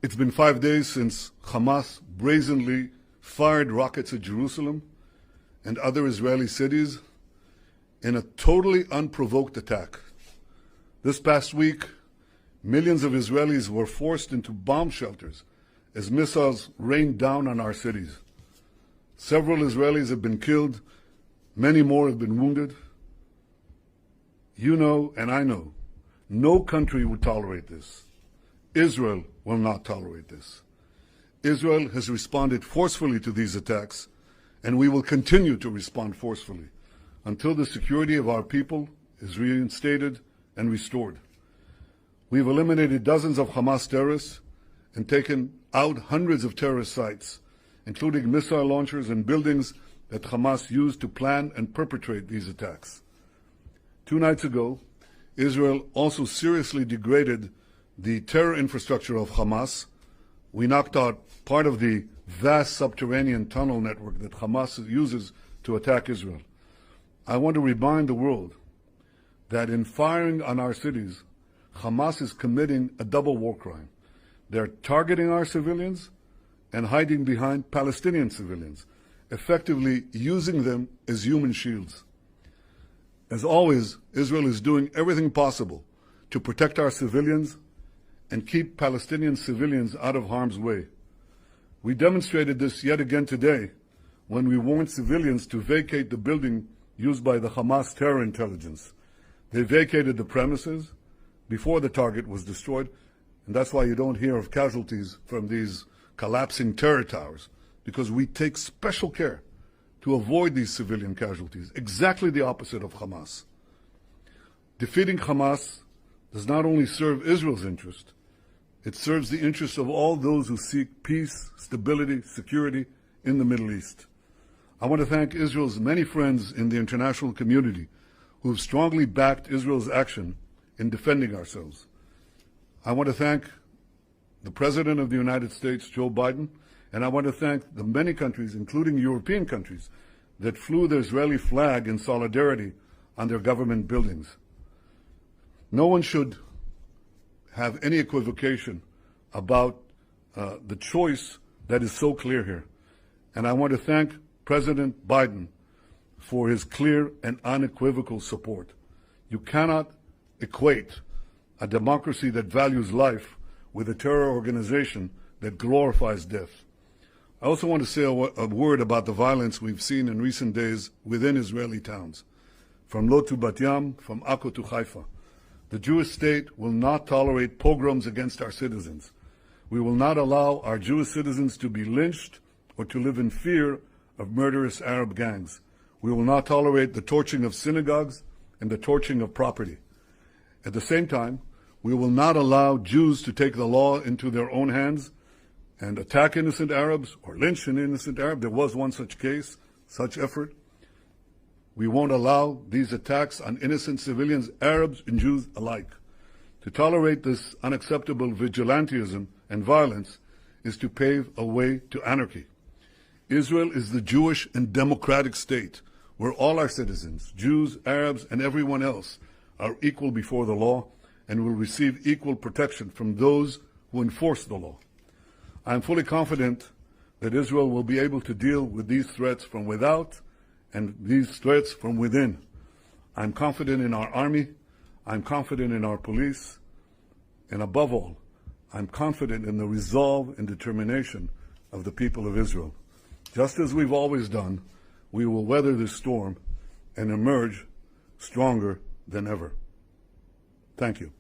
It's been 5 days since Hamas brazenly fired rockets at Jerusalem and other Israeli cities in a totally unprovoked attack. This past week, millions of Israelis were forced into bomb shelters as missiles rained down on our cities. Several Israelis have been killed, many more have been wounded. You know, and I know, no country would tolerate this. Israel will not tolerate this. Israel has responded forcefully to these attacks, and we will continue to respond forcefully until the security of our people is reinstated and restored. We've eliminated dozens of Hamas terrorists and taken out hundreds of terrorist sites, including missile launchers and buildings that Hamas used to plan and perpetrate these attacks. 2 nights ago, Israel also seriously degraded the terror infrastructure of Hamas. We knocked out part of the vast subterranean tunnel network that Hamas uses to attack Israel. I want to remind the world that in firing on our cities, Hamas is committing a double war crime. They're targeting our civilians and hiding behind Palestinian civilians, effectively using them as human shields. As always, Israel is doing everything possible to protect our civilians and keep Palestinian civilians out of harm's way. We demonstrated this yet again today when we warned civilians to vacate the building used by the Hamas terror intelligence. They vacated the premises before the target was destroyed, and that's why you don't hear of casualties from these collapsing terror towers, because we take special care to avoid these civilian casualties, exactly the opposite of Hamas. Defeating Hamas does not only serve Israel's interest, it serves the interests of all those who seek peace, stability, security in the Middle East. I want to thank Israel's many friends in the international community who have strongly backed Israel's action in defending ourselves. I want to thank the President of the United States, Joe Biden, and I want to thank the many countries, including European countries, that flew the Israeli flag in solidarity on their government buildings. No one should have any equivocation about the choice that is so clear here. And I want to thank President Biden for his clear and unequivocal support. You cannot equate a democracy that values life with a terror organization that glorifies death. I also want to say a word about the violence we've seen in recent days within Israeli towns, from Lod to Bat Yam, from Akko to Haifa. The Jewish state will not tolerate pogroms against our citizens. We will not allow our Jewish citizens to be lynched or to live in fear of murderous Arab gangs. We will not tolerate the torching of synagogues and the torching of property. At the same time, we will not allow Jews to take the law into their own hands and attack innocent Arabs or lynch an innocent Arab. There was one such case, such effort. We won't allow these attacks on innocent civilians, Arabs and Jews alike. To tolerate this unacceptable vigilantism and violence is to pave a way to anarchy. Israel is the Jewish and democratic state where all our citizens, Jews, Arabs, and everyone else, are equal before the law and will receive equal protection from those who enforce the law. I am fully confident that Israel will be able to deal with these threats from without and these threats from within. I'm confident in our army, I'm confident in our police, and above all, I'm confident in the resolve and determination of the people of Israel. Just as we've always done, we will weather this storm and emerge stronger than ever. Thank you.